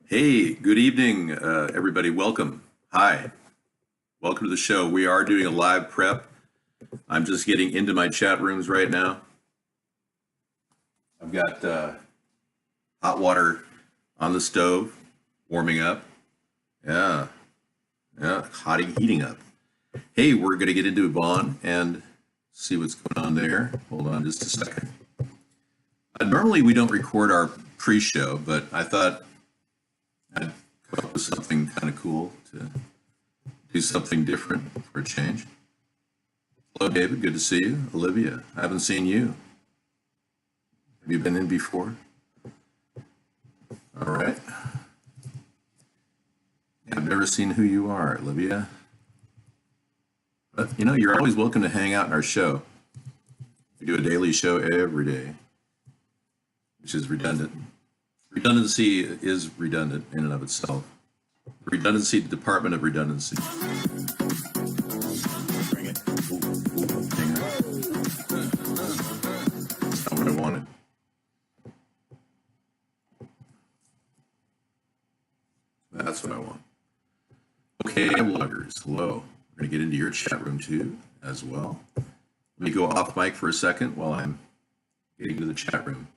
Hey, good evening, everybody. Welcome. Hi. Welcome to the show. We are doing a live prep. I'm just getting into my chat rooms right now. I've got hot water on the stove, warming up. Yeah, heating up. Hey, we're going to get into Vaughn and see what's going on there. Hold on just a second. Normally, we don't record our pre-show, but I thought I'd come up with something kind of cool to do something different for a change. Hello, David. Good to see you. Olivia, I haven't seen you. Have you been in before? All right. I've never seen who you are, Olivia. But, you know, you're always welcome to hang out in our show. We do a daily show every day, which is redundant. Redundancy is redundant in and of itself. Redundancy, the Department of Redundancy. Bring it. Hang on. That's not what I wanted. That's what I want. Okay, bloggers, hello. We're going to get into your chat room too, as well. Let me go off mic for a second while I'm getting to the chat room.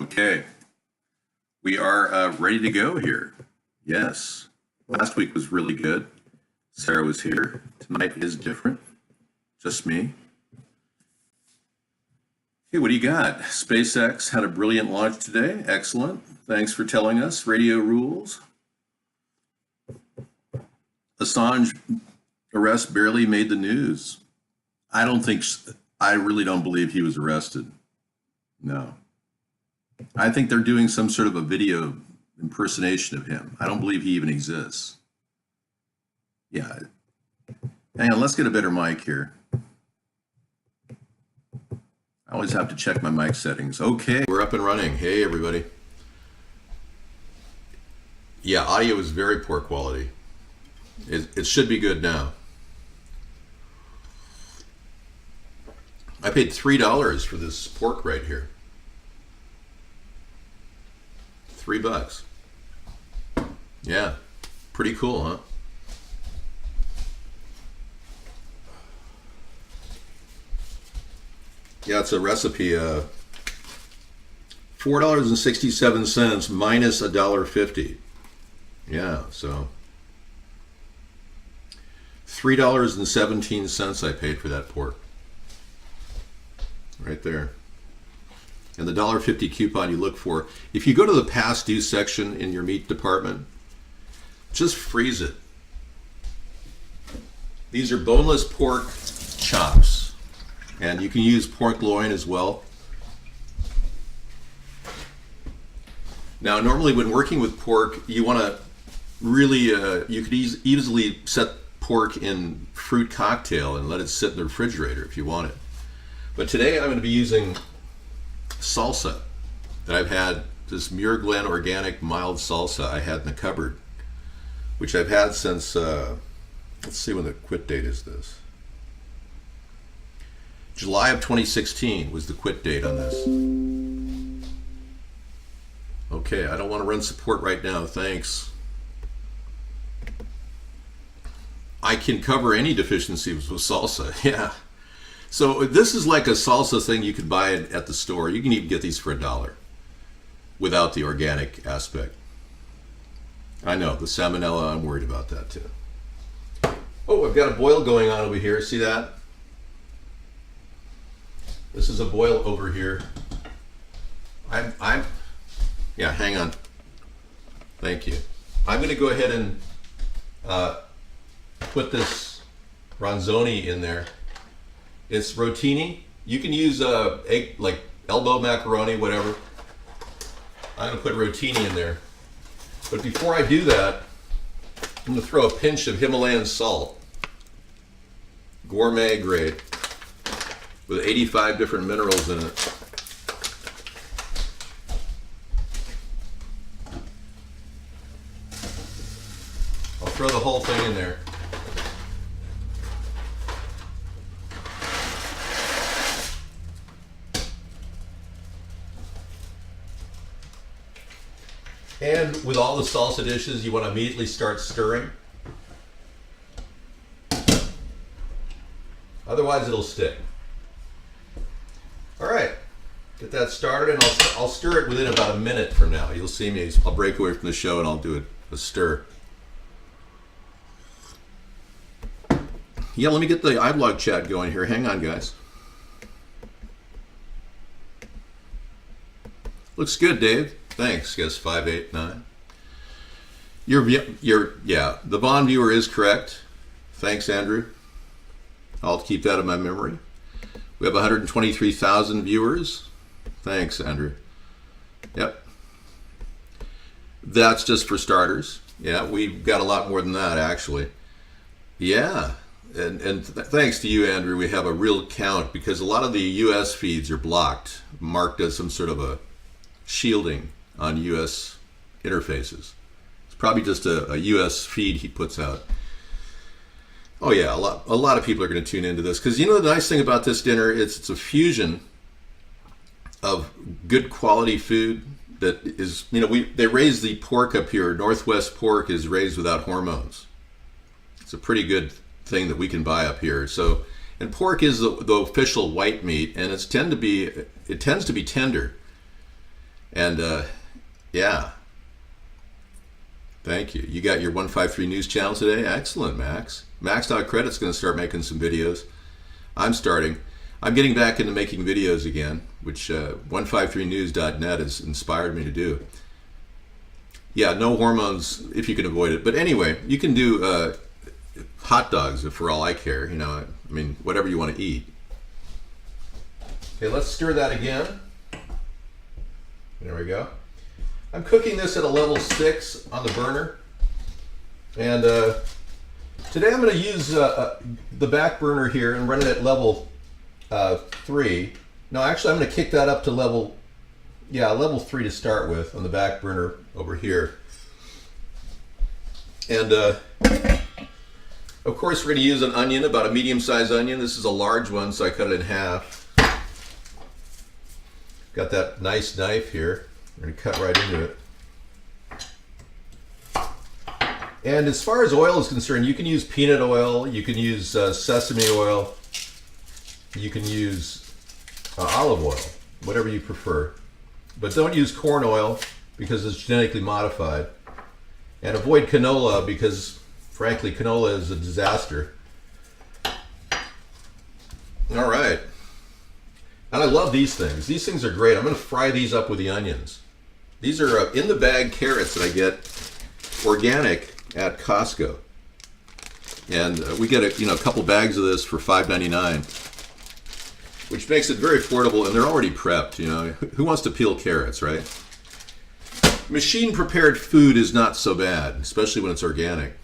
Okay, we are ready to go here. Yes, last week was really good. Sarah was here. Tonight is different. Just me. Hey, what do you got? SpaceX had a brilliant launch today. Excellent. Thanks for telling us. Radio rules. Assange arrest barely made the news. I really don't believe he was arrested. No. I think they're doing some sort of a video impersonation of him. I don't believe he even exists. Yeah. Hang on, let's get a better mic here. I always have to check my mic settings. Okay, we're up and running. Hey, everybody. Yeah, audio is very poor quality. It should be good now. I paid $3 for this pork right here. $3. Yeah, pretty cool, huh? Yeah, it's a recipe. $4.67 minus $1.50. Yeah, so $3.17 I paid for that pork. Right there. And the $1.50 coupon you look for. If you go to the past due section in your meat department, just freeze it. These are boneless pork chops. And you can use pork loin as well. Now, normally when working with pork, you want to really, you could easily set pork in fruit cocktail and let it sit in the refrigerator if you want it. But today I'm going to be using salsa that I've had, this Muir Glen organic mild salsa I had in the cupboard, which I've had since, let's see when the quit date is this. July of 2016 was the quit date on this. Okay, I don't want to run support right now, thanks. I can cover any deficiencies with salsa, yeah. So this is like a salsa thing you could buy at the store. You can even get these for $1 without the organic aspect. I know, the salmonella, I'm worried about that too. Oh, I've got a boil going on over here, see that? This is a boil over here. Yeah, hang on. Thank you. I'm gonna go ahead and put this ronzoni in there. It's rotini. You can use egg, like elbow macaroni, whatever. I'm gonna put rotini in there. But before I do that, I'm gonna throw a pinch of Himalayan salt, gourmet grade, with 85 different minerals in it. I'll throw the whole thing in there. And with all the salsa dishes, you want to immediately start stirring. Otherwise, it'll stick. All right, get that started, and I'll stir it within about a minute from now. You'll see me. I'll break away from the show, and I'll do a stir. Yeah, let me get the iVlog chat going here. Hang on, guys. Looks good, Dave. Thanks, guess 589. Yeah, the Bond viewer is correct. Thanks, Andrew. I'll keep that in my memory. We have 123,000 viewers. Thanks, Andrew. Yep. That's just for starters. Yeah, we've got a lot more than that, actually. Yeah, and thanks to you, Andrew, we have a real count because a lot of the US feeds are blocked, marked as some sort of a shielding on US interfaces. It's probably just a US feed he puts out. Oh yeah, a lot of people are going to tune into this because you know the nice thing about this dinner is it's a fusion of good quality food that is, you know, they raise the pork up here. Northwest pork is raised without hormones. It's a pretty good thing that we can buy up here. So, and pork is the official white meat, and it tends to be tender. And yeah, thank you. You got your 153 News channel today? Excellent, Max. Max.credit's going to start making some videos. I'm starting. I'm getting back into making videos again, which 153news.net has inspired me to do. Yeah, no hormones if you can avoid it. But anyway, you can do hot dogs for all I care. You know, I mean, whatever you want to eat. Okay, let's stir that again. There we go. I'm cooking this at a level 6 on the burner. And today I'm going to use the back burner here and run it at level 3. No, actually I'm going to kick that up to level 3 to start with on the back burner over here. And of course we're going to use an onion, about a medium-sized onion. This is a large one, so I cut it in half. Got that nice knife here. We're going to cut right into it. And as far as oil is concerned, you can use peanut oil, you can use sesame oil, you can use olive oil, whatever you prefer. But don't use corn oil because it's genetically modified. And avoid canola because, frankly, canola is a disaster. All right. And I love these things. These things are great. I'm going to fry these up with the onions. These are in the bag carrots that I get organic at Costco. And we get a couple bags of this for $5.99, which makes it very affordable, and they're already prepped. You know, who wants to peel carrots, right? Machine prepared food is not so bad, especially when it's organic.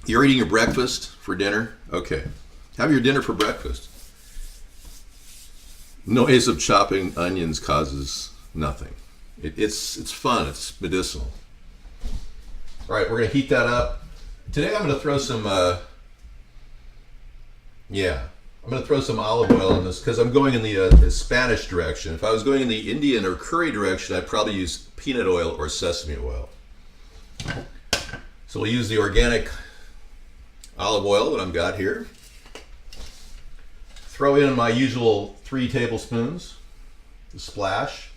You're eating your breakfast for dinner? Okay. Have your dinner for breakfast. Noise of chopping onions causes nothing. It's fun. It's medicinal. All right, we're going to heat that up. Today I'm going to throw some, I'm going to throw some olive oil in this because I'm going in the Spanish direction. If I was going in the Indian or curry direction, I'd probably use peanut oil or sesame oil. So we'll use the organic olive oil that I've got here. Throw in my usual 3 tablespoons, a splash.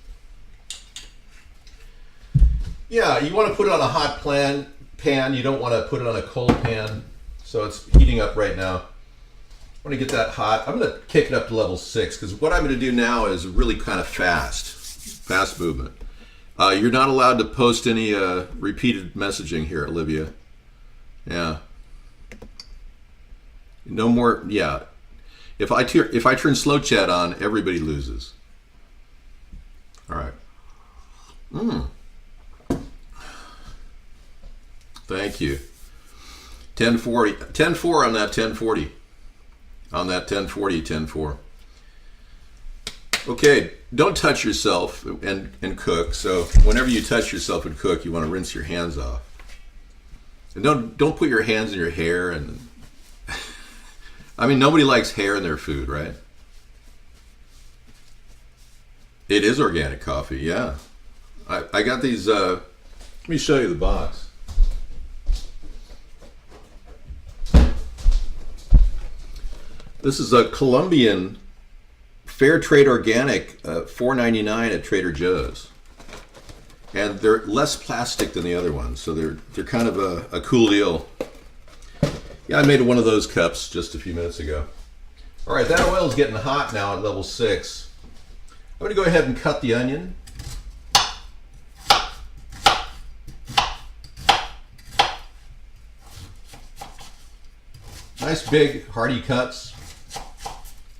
Yeah, you want to put it on a hot pan. You don't want to put it on a cold pan. So it's heating up right now. I want to get that hot. I'm going to kick it up to level 6 because what I'm going to do now is really kind of fast movement. You're not allowed to post any repeated messaging here, Olivia. Yeah. No more. Yeah. If I turn slow chat on, everybody loses. All right. Thank you. 1040. 10-4 on that 1040. On that 1040, 10-4. Okay, don't touch yourself and cook. So whenever you touch yourself and cook, you want to rinse your hands off. And don't put your hands in your hair. And I mean, nobody likes hair in their food, right? It is organic coffee, yeah. I got these, let me show you the box. This is a Colombian Fair Trade Organic, $4.99 at Trader Joe's. And they're less plastic than the other ones, so they're kind of a cool deal. Yeah, I made one of those cups just a few minutes ago. All right, that oil is getting hot now at level 6. I'm going to go ahead and cut the onion. Nice big hearty cuts,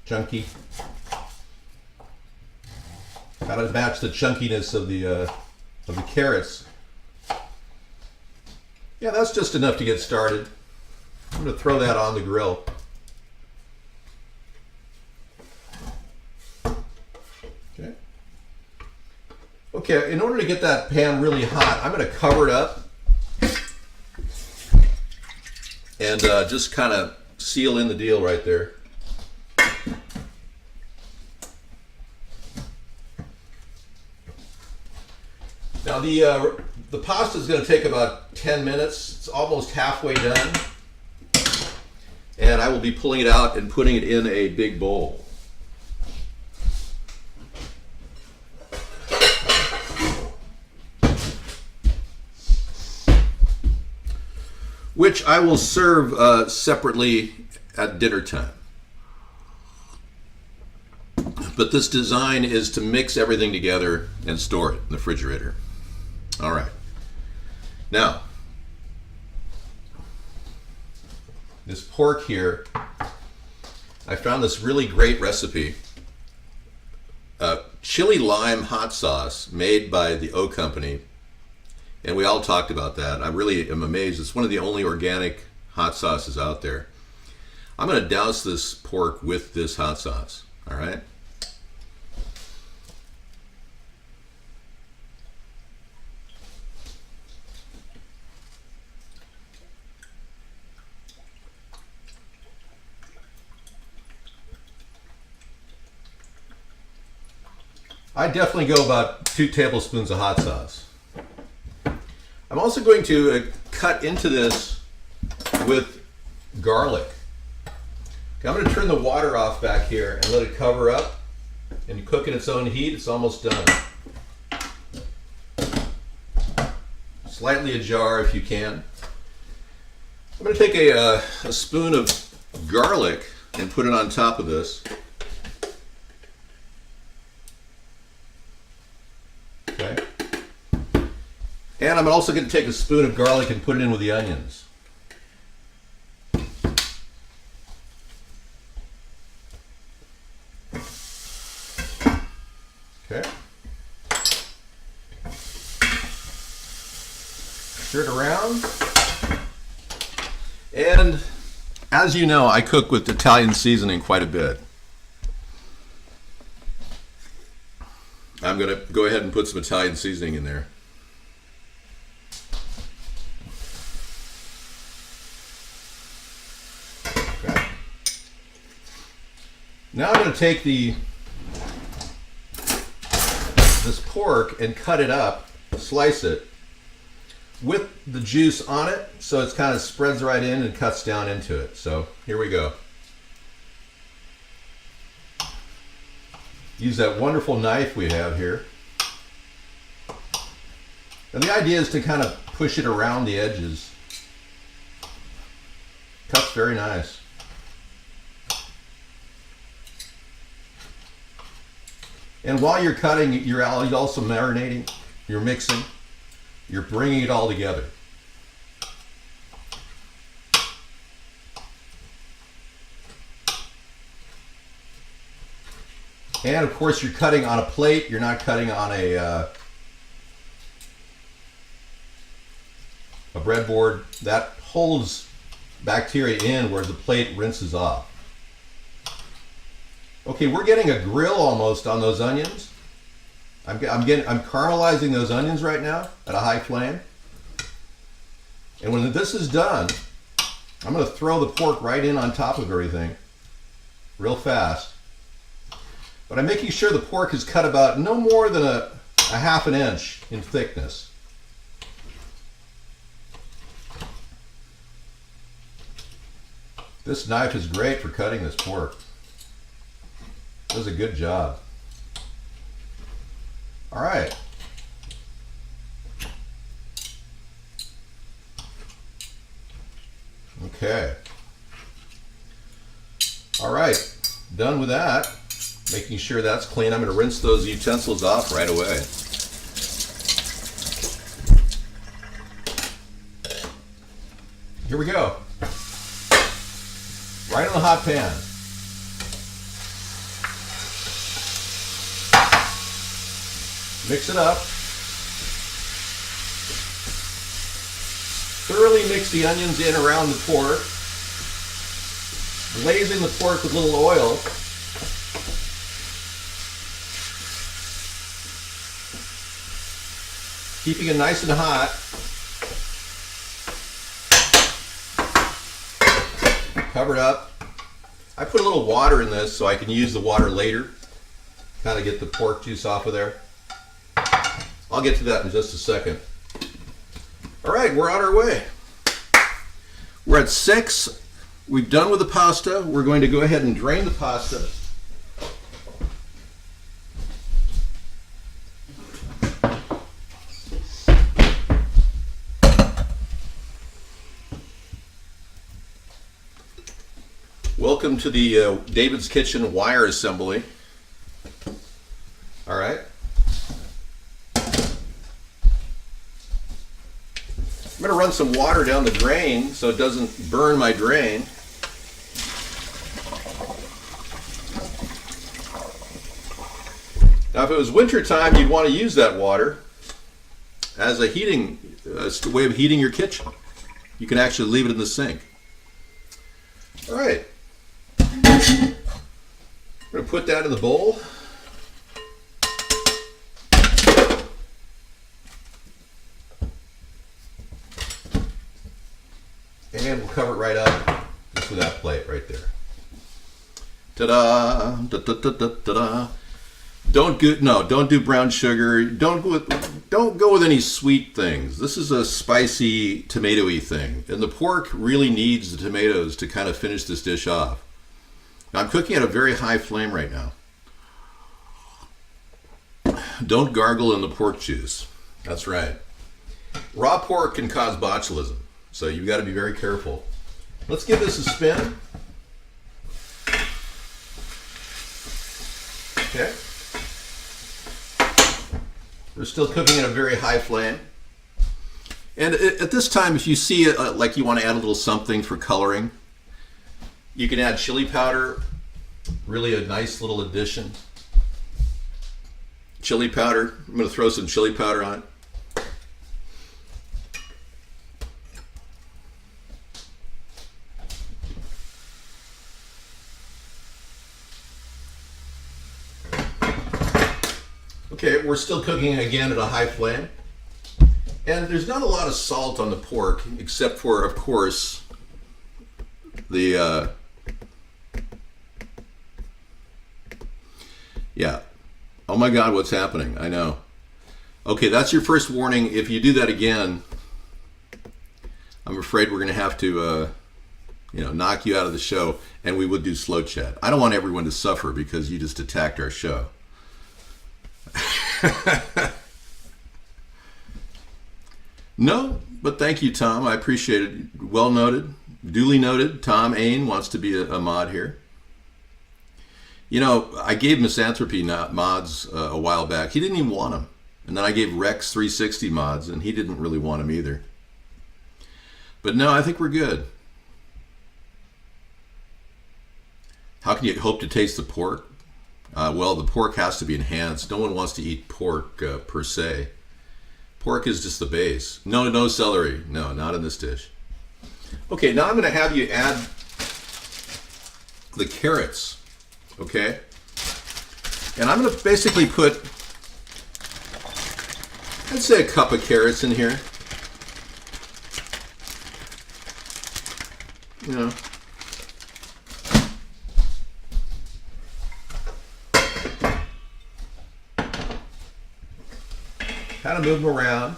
chunky. Got to match the chunkiness of the carrots. Yeah, that's just enough to get started. I'm going to throw that on the grill. Okay. Okay, in order to get that pan really hot, I'm going to cover it up and just kind of seal in the deal right there. Now the pasta is going to take about 10 minutes. It's almost halfway done. And I will be pulling it out and putting it in a big bowl. Which I will serve separately at dinner time. But this design is to mix everything together and store it in the refrigerator. All right. Now, this pork here, I found this really great recipe. Chili lime hot sauce made by the O Company. And we all talked about that. I really am amazed. It's one of the only organic hot sauces out there. I'm going to douse this pork with this hot sauce. All right. I definitely go about 2 tablespoons of hot sauce. I'm also going to cut into this with garlic. Okay, I'm going to turn the water off back here and let it cover up and cook in its own heat. It's almost done. Slightly ajar if you can. I'm going to take a spoon of garlic and put it on top of this. Okay. And I'm also going to take a spoon of garlic and put it in with the onions. Okay. Stir it around. And as you know, I cook with Italian seasoning quite a bit. I'm going to go ahead and put some Italian seasoning in there. Okay. Now I'm going to take this pork and cut it up, slice it, with the juice on it, so it kind of spreads right in and cuts down into it. So here we go. Use that wonderful knife we have here. And the idea is to kind of push it around the edges. Cuts very nice. And while you're cutting, you're also marinating, you're mixing, you're bringing it all together. And of course, you're cutting on a plate. You're not cutting on a breadboard. That holds bacteria in where the plate rinses off. Okay, we're getting a grill almost on those onions. I'm caramelizing those onions right now at a high flame. And when this is done, I'm going to throw the pork right in on top of everything real fast. But I'm making sure the pork is cut about no more than a half an inch in thickness. This knife is great for cutting this pork. It does a good job. All right. Okay. All right. Done with that. Making sure that's clean. I'm going to rinse those utensils off right away. Here we go. Right in the hot pan. Mix it up. Thoroughly mix the onions in around the pork. Glazing the pork with a little oil. Keeping it nice and hot. Cover it up. I put a little water in this so I can use the water later. Kind of get the pork juice off of there. I'll get to that in just a second. All right, we're on our way. We're at 6. We've done with the pasta. We're going to go ahead and drain the pasta. Welcome to the David's Kitchen wire assembly. All right. I'm going to run some water down the drain so it doesn't burn my drain. Now, if it was winter time, you'd want to use that water as a way of heating your kitchen. You can actually leave it in the sink. All right. I'm going to put that in the bowl. And we'll cover it right up just with that plate right there. Ta-da! Da-da-da-da-da-da. Don't do brown sugar. Don't go with any sweet things. This is a spicy, tomatoey thing, and the pork really needs the tomatoes to kind of finish this dish off. Now, I'm cooking at a very high flame right now. Don't gargle in the pork juice. That's right. Raw pork can cause botulism, so you've got to be very careful. Let's give this a spin. Okay. We're still cooking at a very high flame. And at this time, if you see it like you want to add a little something for coloring, you can add chili powder, really a nice little addition. Chili powder, I'm going to throw some chili powder on it. Okay, we're still cooking again at a high flame. And there's not a lot of salt on the pork, except for, of course, the, yeah. Oh my God, what's happening? I know. Okay, that's your first warning. If you do that again, I'm afraid we're going to have to, knock you out of the show, and we would do slow chat. I don't want everyone to suffer because you just attacked our show. No, but thank you, Tom. I appreciate it. Well noted. Duly noted. Tom Ain wants to be a mod here. You know, I gave Misanthropy mods a while back. He didn't even want them. And then I gave Rex 360 mods, and he didn't really want them either. But no, I think we're good. How can you hope to taste the pork? Well, the pork has to be enhanced. No one wants to eat pork per se. Pork is just the base. No celery. No, not in this dish. Okay, now I'm going to have you add the carrots. Okay? And I'm going to basically put, I'd say, a cup of carrots in here. You know. Kind of move them around.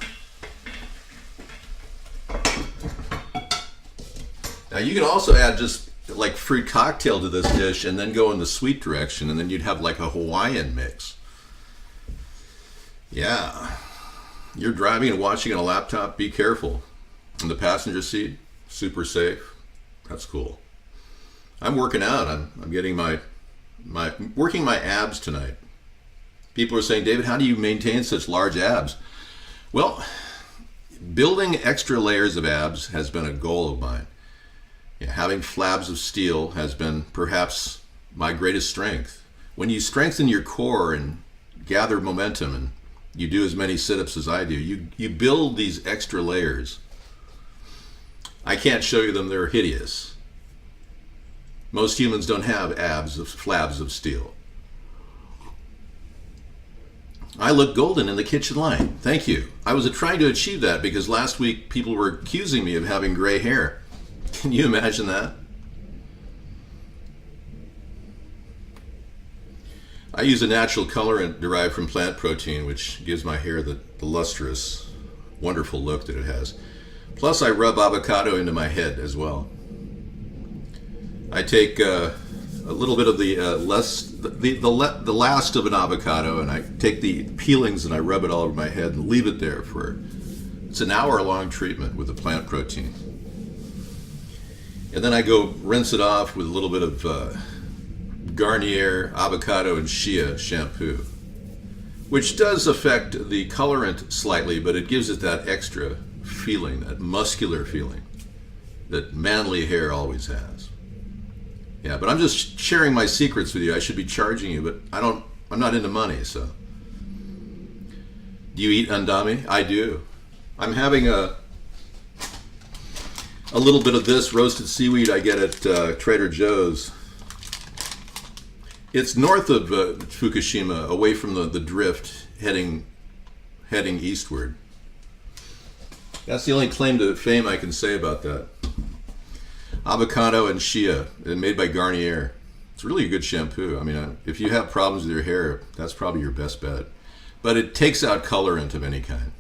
Now you can also add just like fruit cocktail to this dish and then go in the sweet direction, and then you'd have like a Hawaiian mix. Yeah. You're driving and watching on a laptop, be careful. In the passenger seat, super safe. That's cool. I'm working out. I'm getting working my abs tonight. People are saying, David, how do you maintain such large abs? Well, building extra layers of abs has been a goal of mine. Yeah, having flabs of steel has been perhaps my greatest strength. When you strengthen your core and gather momentum, and you do as many sit-ups as I do, you build these extra layers. I can't show you them, they're hideous. Most humans don't have abs of flabs of steel. I look golden in the kitchen light. Thank you. I was trying to achieve that because last week people were accusing me of having gray hair. Can you imagine that? I use a natural colorant derived from plant protein, which gives my hair the lustrous, wonderful look that it has. Plus, I rub avocado into my head as well. I take a little bit of the last of an avocado, and I take the peelings and I rub it all over my head and leave it there for, it's an hour-long treatment with the plant protein. And then I go rinse it off with a little bit of Garnier avocado and shea shampoo, which does affect the colorant slightly, but it gives it that extra feeling, that muscular feeling that manly hair always has. Yeah, but I'm just sharing my secrets with you. I should be charging you, but I'm not into money, so. Do you eat andami? I do. I'm having a little bit of this roasted seaweed I get at Trader Joe's. It's north of Fukushima, away from the drift, heading eastward. That's the only claim to fame I can say about that. Avocado and shea, and made by Garnier. It's really a good shampoo. I mean, if you have problems with your hair, that's probably your best bet. But it takes out colorant of any kind.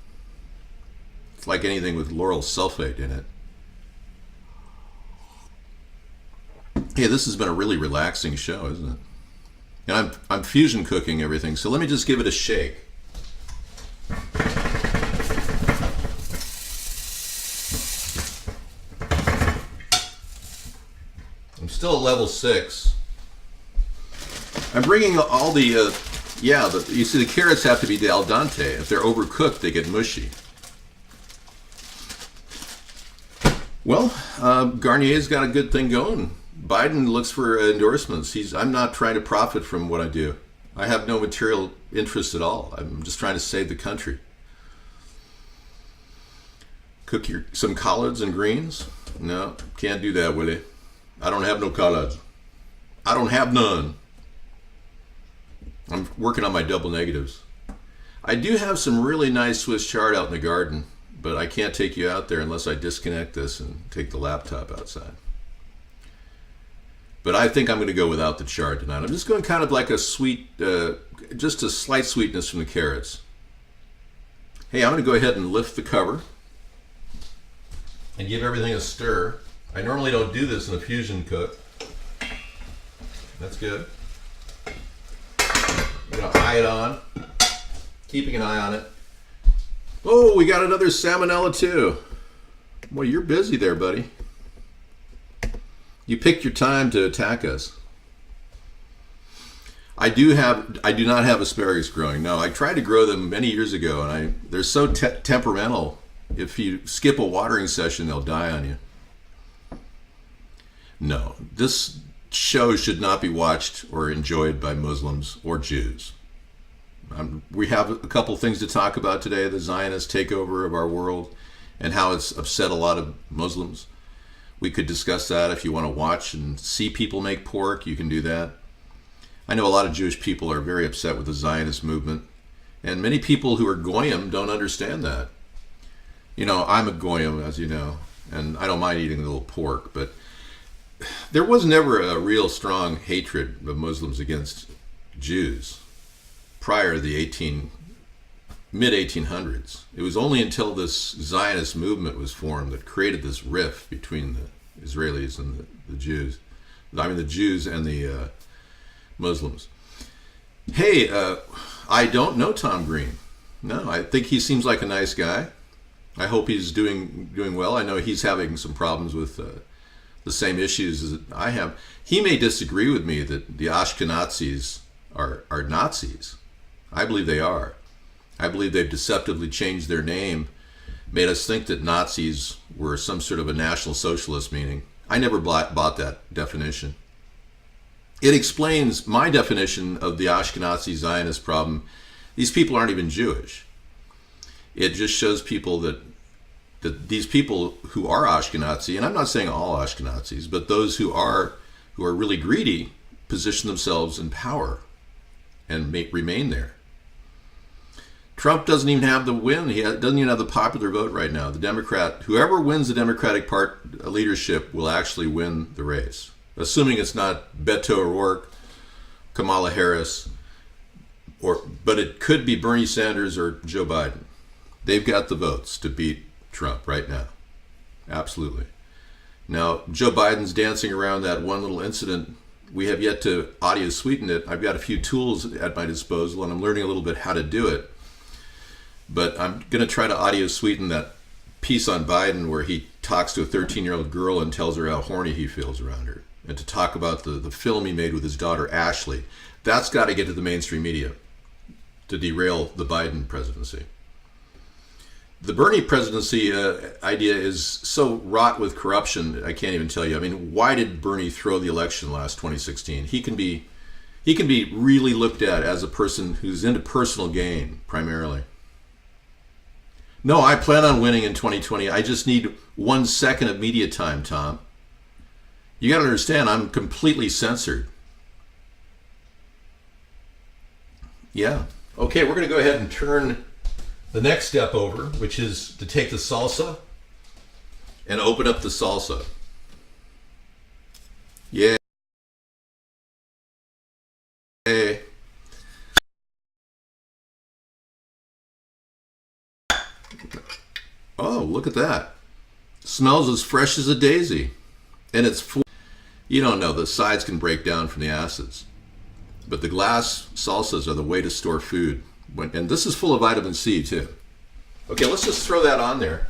It's like anything with lauryl sulfate in it. Hey, this has been a really relaxing show, isn't it? And I'm fusion cooking everything, so let me just give it a shake. I'm still at level 6. I'm bringing all the, you see the carrots have to be al dente. If they're overcooked, they get mushy. Well, Garnier's got a good thing going. Biden looks for endorsements. I'm not trying to profit from what I do. I have no material interest at all. I'm just trying to save the country. Cook some collards and greens? No, can't do that, Willie. I don't have no collards. I don't have none. I'm working on my double negatives. I do have some really nice Swiss chard out in the garden, but I can't take you out there unless I disconnect this and take the laptop outside. But I think I'm going to go without the chard tonight. I'm just going kind of like a sweet, just a slight sweetness from the carrots. Hey, I'm going to go ahead and lift the cover and give everything a stir. I normally don't do this in a fusion cook. That's good. I'm going to eye it on, keeping an eye on it. Oh, we got another salmonella too. Well, you're busy there, buddy. You picked your time to attack us. I do not have asparagus growing. No, I tried to grow them many years ago, and they're so temperamental. If you skip a watering session, they'll die on you. No, this show should not be watched or enjoyed by Muslims or Jews. We have a couple things to talk about today: the Zionist takeover of our world and how it's upset a lot of Muslims. We could discuss that. If you want to watch and see people make pork, you can do that. I know a lot of Jewish people are very upset with the Zionist movement, and many people who are Goyim don't understand that. You know, I'm a Goyim, as you know, and I don't mind eating a little pork, but there was never a real strong hatred of Muslims against Jews prior to the mid-1800s. It was only until this Zionist movement was formed that created this rift between the Israelis and the Jews. I mean, the Jews and the Muslims. Hey, I don't know Tom Green. No, I think he seems like a nice guy. I hope he's doing well. I know he's having some problems with the same issues as I have. He may disagree with me that the Ashkenazis are Nazis. I believe they are. I believe they've deceptively changed their name, made us think that Nazis were some sort of a National Socialist meaning. I never bought that definition. It explains my definition of the Ashkenazi Zionist problem. These people aren't even Jewish. It just shows people that these people who are Ashkenazi, and I'm not saying all Ashkenazis, but those who are really greedy, position themselves in power and remain there. Trump doesn't even have the win. He doesn't even have the popular vote right now. Whoever wins the Democratic leadership will actually win the race, assuming it's not Beto O'Rourke, Kamala Harris, but it could be Bernie Sanders or Joe Biden. They've got the votes to beat Trump right now. Absolutely. Now, Joe Biden's dancing around that one little incident. We have yet to audio sweeten it. I've got a few tools at my disposal, and I'm learning a little bit how to do it. But I'm going to try to audio sweeten that piece on Biden where he talks to a 13-year-old girl and tells her how horny he feels around her. And to talk about the film he made with his daughter, Ashley. That's got to get to the mainstream media to derail the Biden presidency. The Bernie presidency idea is so wrought with corruption, I can't even tell you. I mean, why did Bernie throw the election last 2016? He can be really looked at as a person who's into personal gain, primarily. No, I plan on winning in 2020. I just need 1 second of media time, Tom. You got to understand, I'm completely censored. Yeah. Okay, we're going to go ahead and turn the next step over, which is to take the salsa and open up the salsa. Yeah. Oh, look at that. Smells as fresh as a daisy. And it's full. You don't know, the sides can break down from the acids. But the glass salsas are the way to store food. And this is full of vitamin C too. Okay, let's just throw that on there.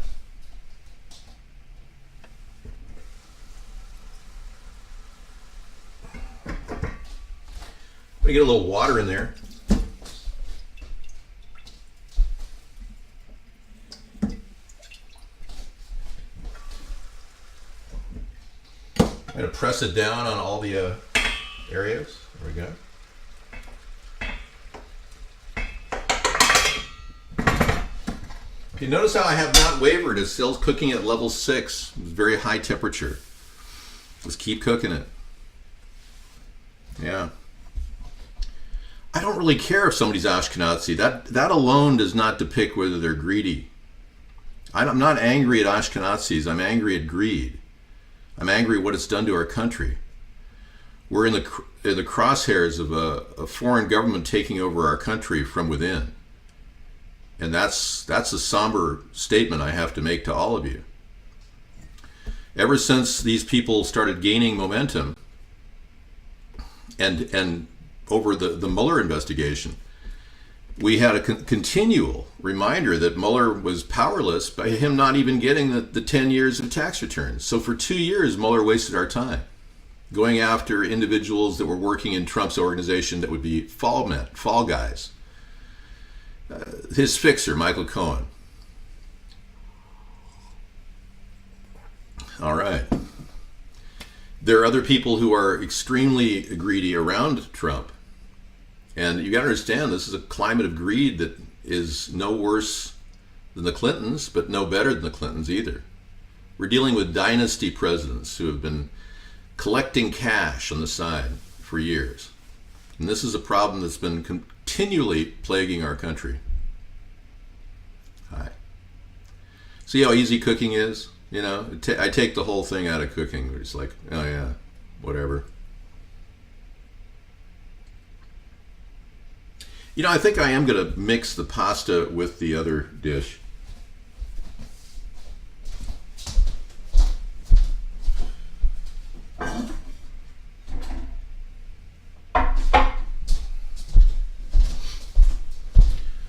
I'm gonna get a little water in there. I'm going to press it down on all the areas. There we go. Okay, notice how I have not wavered. It's still cooking at level 6. It's very high temperature. Let's keep cooking it. Yeah. I don't really care if somebody's Ashkenazi. That alone does not depict whether they're greedy. I'm not angry at Ashkenazis. I'm angry at greed. I'm angry at what it's done to our country. We're in the crosshairs of a foreign government taking over our country from within. And that's a somber statement I have to make to all of you. Ever since these people started gaining momentum and over the Mueller investigation, we had a continual reminder that Mueller was powerless by him not even getting the 10 years of tax returns. So for 2 years, Mueller wasted our time going after individuals that were working in Trump's organization that would be fall guys. His fixer, Michael Cohen. All right. There are other people who are extremely greedy around Trump. And you got to understand, this is a climate of greed that is no worse than the Clintons, but no better than the Clintons either. We're dealing with dynasty presidents who have been collecting cash on the side for years. And this is a problem that's been continually plaguing our country. Hi. See how easy cooking is? You know, I take the whole thing out of cooking. It's like, oh yeah, whatever. You know, I think I am going to mix the pasta with the other dish.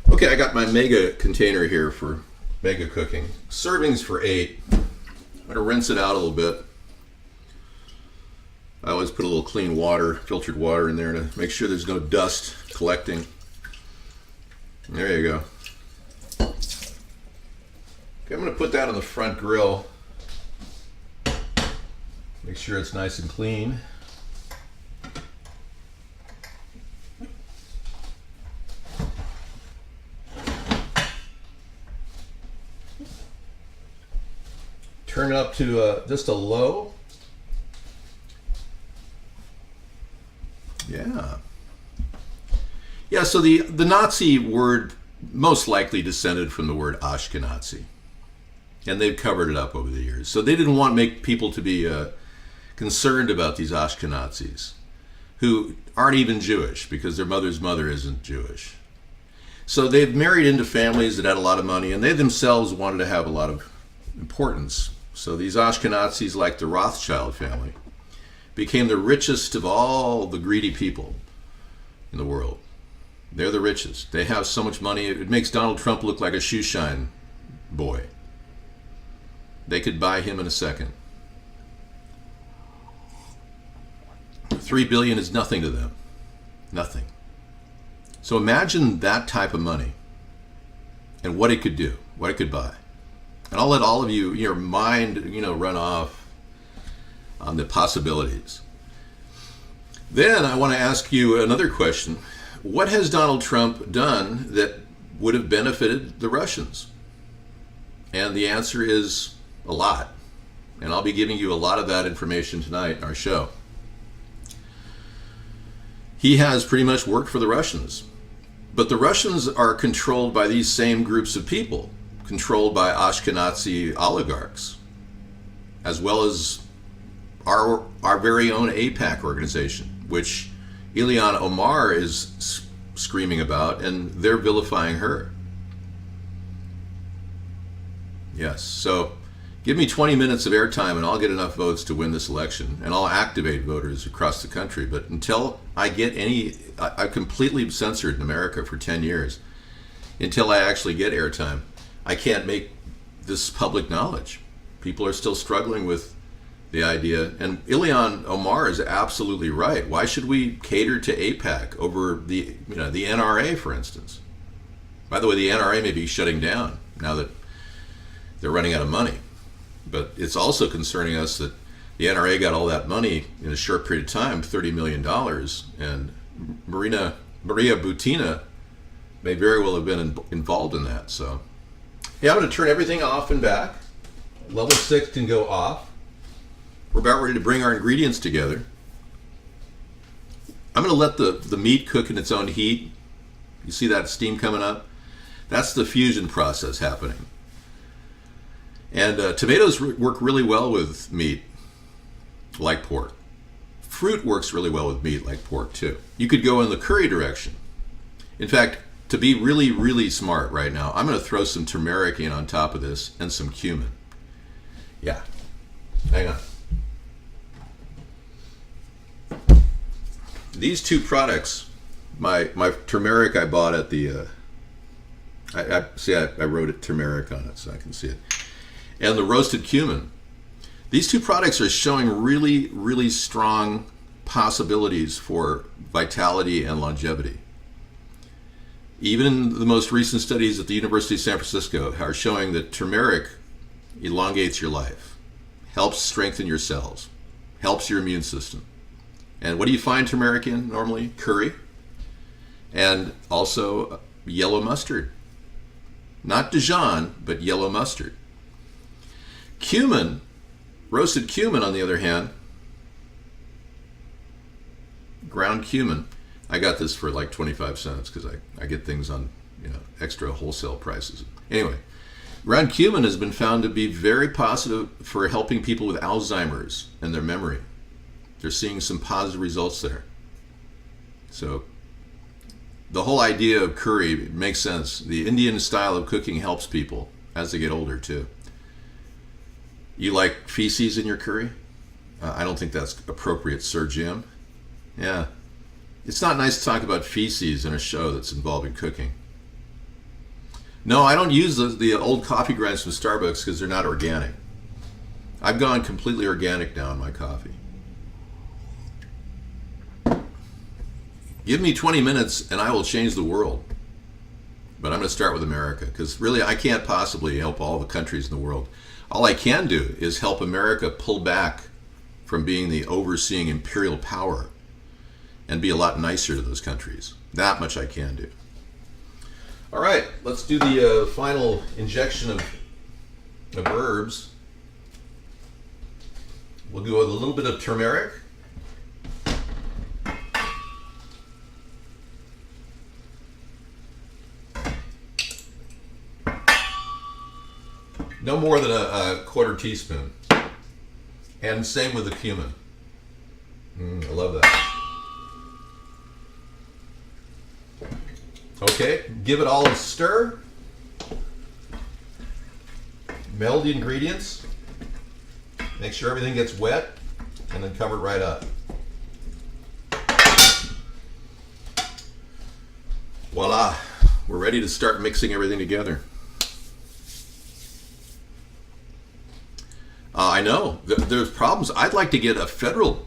Okay, I got my mega container here for mega cooking. Servings for 8. I'm going to rinse it out a little bit. I always put a little clean water, filtered water in there to make sure there's no dust collecting. There you go. Okay, I'm going to put that on the front grill. Make sure it's nice and clean. Turn it up to just a low. Yeah. Yeah, so the Nazi word most likely descended from the word Ashkenazi. And they've covered it up over the years. So they didn't want to make people to be concerned about these Ashkenazis, who aren't even Jewish because their mother's mother isn't Jewish. So they've married into families that had a lot of money, and they themselves wanted to have a lot of importance. So these Ashkenazis, like the Rothschild family, became the richest of all the greedy people in the world. They're the richest. They have so much money, it makes Donald Trump look like a shoeshine boy. They could buy him in a second. $3 billion is nothing to them. Nothing. So imagine that type of money and what it could do, what it could buy. And I'll let all of you, your mind, run off on the possibilities. Then I want to ask you another question. What has Donald Trump done that would have benefited the Russians? And the answer is a lot. And I'll be giving you a lot of that information tonight in our show. He has pretty much worked for the Russians. But the Russians are controlled by these same groups of people, controlled by Ashkenazi oligarchs, as well as our very own AIPAC organization, which Ilhan Omar is screaming about, and they're vilifying her. Yes, so give me 20 minutes of airtime and I'll get enough votes to win this election, and I'll activate voters across the country. But until I get I'm completely censored in America for 10 years. Until I actually get airtime, I can't make this public knowledge. People are still struggling with the idea, and Ilhan Omar is absolutely right. Why should we cater to AIPAC over the NRA, for instance? By the way, the NRA may be shutting down now that they're running out of money. But it's also concerning us that the NRA got all that money in a short period of time, $30 million, and Maria Butina may very well have been involved in that. So, yeah, I'm going to turn everything off and back. Level 6 can go off. We're about ready to bring our ingredients together. I'm going to let the meat cook in its own heat. You see that steam coming up? That's the fusion process happening. And tomatoes work really well with meat, like pork. Fruit works really well with meat, like pork, too. You could go in the curry direction. In fact, to be really, really smart right now, I'm going to throw some turmeric in on top of this and some cumin. Yeah. Hang on. These two products, my turmeric I bought at the, I wrote it turmeric on it so I can see it, and the roasted cumin. These two products are showing really, really strong possibilities for vitality and longevity. Even the most recent studies at the University of San Francisco are showing that turmeric elongates your life, helps strengthen your cells, helps your immune system. And what do you find turmeric in normally? Curry, and also yellow mustard. Not Dijon, but yellow mustard. Cumin, roasted cumin on the other hand, ground cumin, I got this for like 25 cents because I get things on extra wholesale prices. Anyway, ground cumin has been found to be very positive for helping people with Alzheimer's and their memory. They're seeing some positive results there. So the whole idea of curry makes sense. The Indian style of cooking helps people as they get older too. You like feces in your curry? I don't think that's appropriate, Sir Jim. Yeah. It's not nice to talk about feces in a show that's involving cooking. No, I don't use the old coffee grinds from Starbucks because they're not organic. I've gone completely organic now in my coffee. Give me 20 minutes and I will change the world. But I'm going to start with America because really I can't possibly help all the countries in the world. All I can do is help America pull back from being the overseeing imperial power and be a lot nicer to those countries. That much I can do. All right, let's do the final injection of herbs. We'll go with a little bit of turmeric. No more than a quarter teaspoon. And same with the cumin. I love that. Okay, give it all a stir. Meld the ingredients. Make sure everything gets wet, and then cover it right up. Voila, we're ready to start mixing everything together. I know there's problems. I'd like to get a federal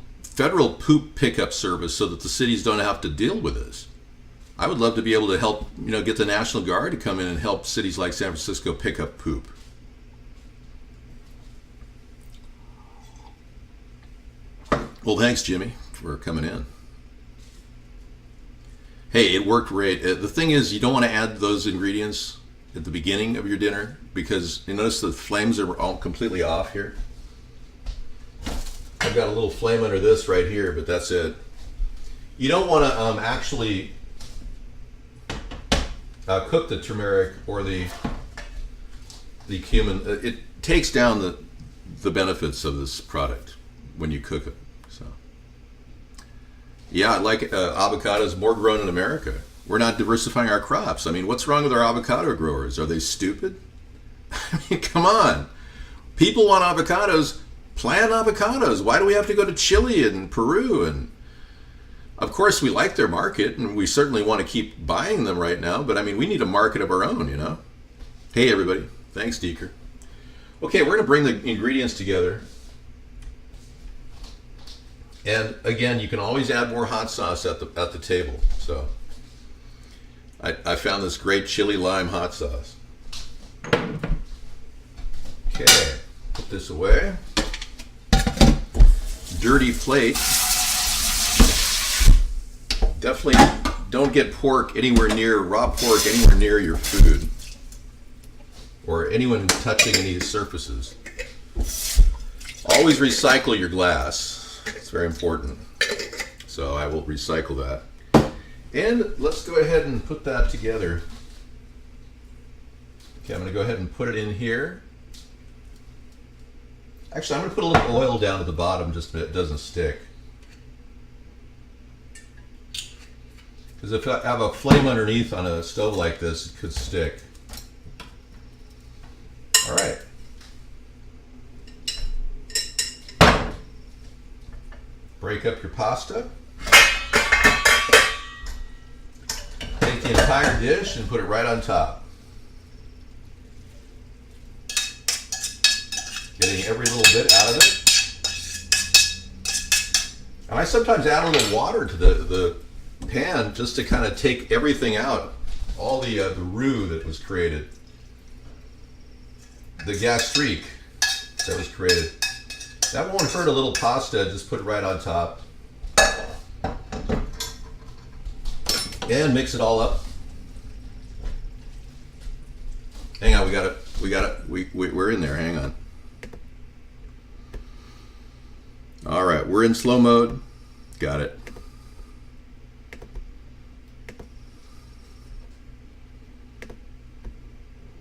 poop pickup service so that the cities don't have to deal with this. I would love to be able to help, get the National Guard to come in and help cities like San Francisco pick up poop. Well, thanks, Jimmy, for coming in. Hey, it worked great. The thing is, you don't want to add those ingredients at the beginning of your dinner because you notice the flames are all completely off here. I've got a little flame under this right here, but that's it. You don't want to actually cook the turmeric or the cumin. It takes down the benefits of this product when you cook it. So, yeah, like avocados more grown in America. We're not diversifying our crops. I mean, what's wrong with our avocado growers? Are they stupid? I mean, come on. People want avocados. Plant avocados. Why do we have to go to Chile and Peru? And of course, we like their market, and we certainly want to keep buying them right now. But I mean, we need a market of our own, Hey, everybody. Thanks, Deeker. Okay, we're going to bring the ingredients together. And again, you can always add more hot sauce at the table. So I found this great chili lime hot sauce. Okay, put this away. Dirty plate. Definitely don't get raw pork anywhere near your food or anyone touching any surfaces. Always recycle your glass. It's very important. So I will recycle that. And let's go ahead and put that together. Okay, I'm going to go ahead and put it in here. Actually, I'm going to put a little oil down at the bottom just so it doesn't stick. Because if I have a flame underneath on a stove like this, it could stick. All right. Break up your pasta. Take the entire dish and put it right on top. Getting every little bit out of it. And I sometimes add a little water to the pan just to kind of take everything out, all the roux that was created, the gastrique that was created. That won't hurt a little pasta, just put it right on top. And mix it all up. Hang on, we're in there, hang on. All right, we're in slow mode. Got it.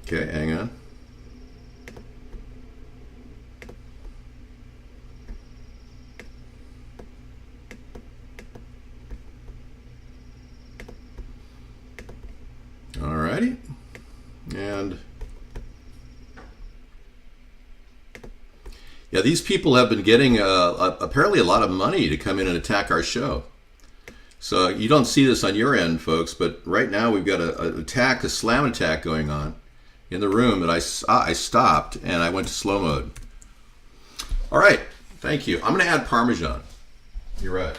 Okay, hang on. All righty. And yeah, these people have been getting apparently a lot of money to come in and attack our show. So you don't see this on your end, folks, but right now we've got a slam attack going on in the room that I stopped and I went to slow mode. All right, thank you. I'm going to add Parmesan. You're right.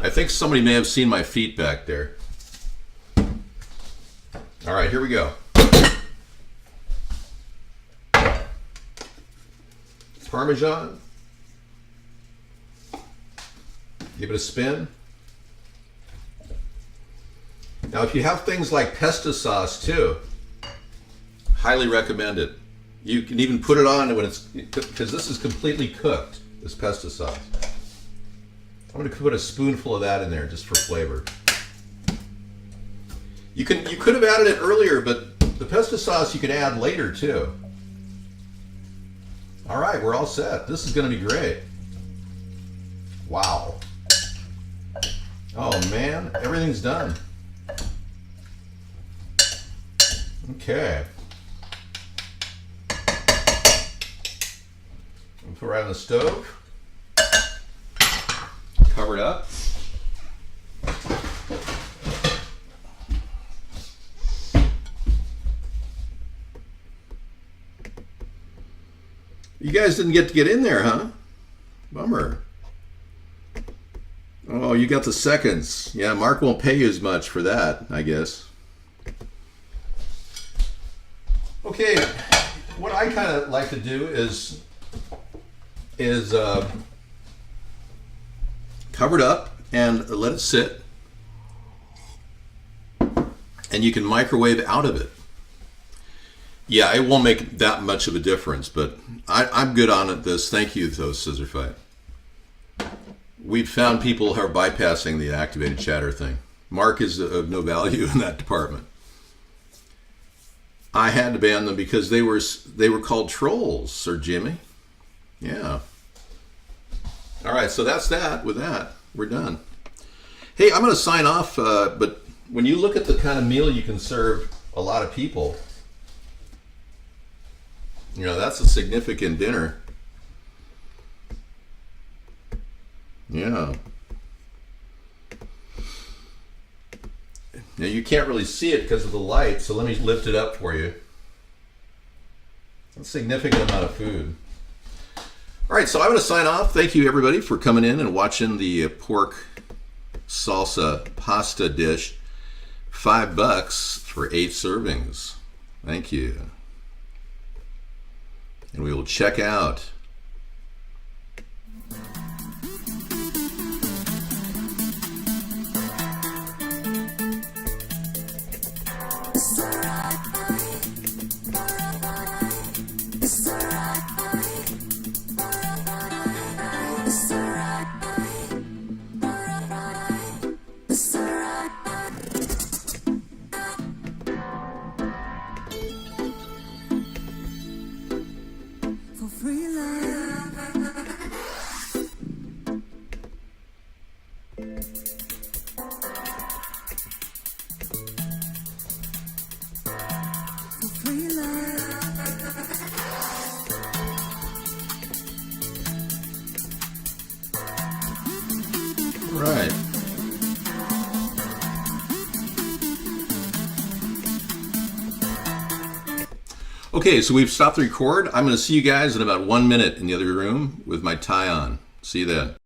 I think somebody may have seen my feet back there. All right, here we go. Parmesan. Give it a spin. Now, if you have things like pesto sauce too, highly recommend it. You can even put it on when it's, because this is completely cooked, this pesto sauce. I'm going to put a spoonful of that in there just for flavor. You could have added it earlier, but the pesto sauce you can add later too. All right, we're all set. This is going to be great. Wow. Oh man, everything's done. Okay. I'll put it right on the stove. Cover it up. You guys didn't get to get in there, huh? Bummer. Oh, you got the seconds. Yeah, Mark won't pay you as much for that, I guess. Okay, what I kind of like to do is cover it up and let it sit, and you can microwave out of it. Yeah, it won't make that much of a difference, but I'm good on it. Thank you, though, Scissor Fight. We've found people who are bypassing the activated chatter thing. Mark is of no value in that department. I had to ban them because they were called trolls, Sir Jimmy. Yeah. All right, so that's that. With that, we're done. Hey, I'm going to sign off, but when you look at the kind of meal you can serve a lot of people, you know, that's a significant dinner. Yeah. Now you can't really see it because of the light, so let me lift it up for you. That's a significant amount of food. All right, so I'm going to sign off. Thank you, everybody, for coming in and watching the pork salsa pasta dish. $5 for 8 servings. Thank you. And we will check out For free love. For free love. Right. Okay, so we've stopped the record. I'm going to see you guys in about 1 minute in the other room with my tie on. See you then.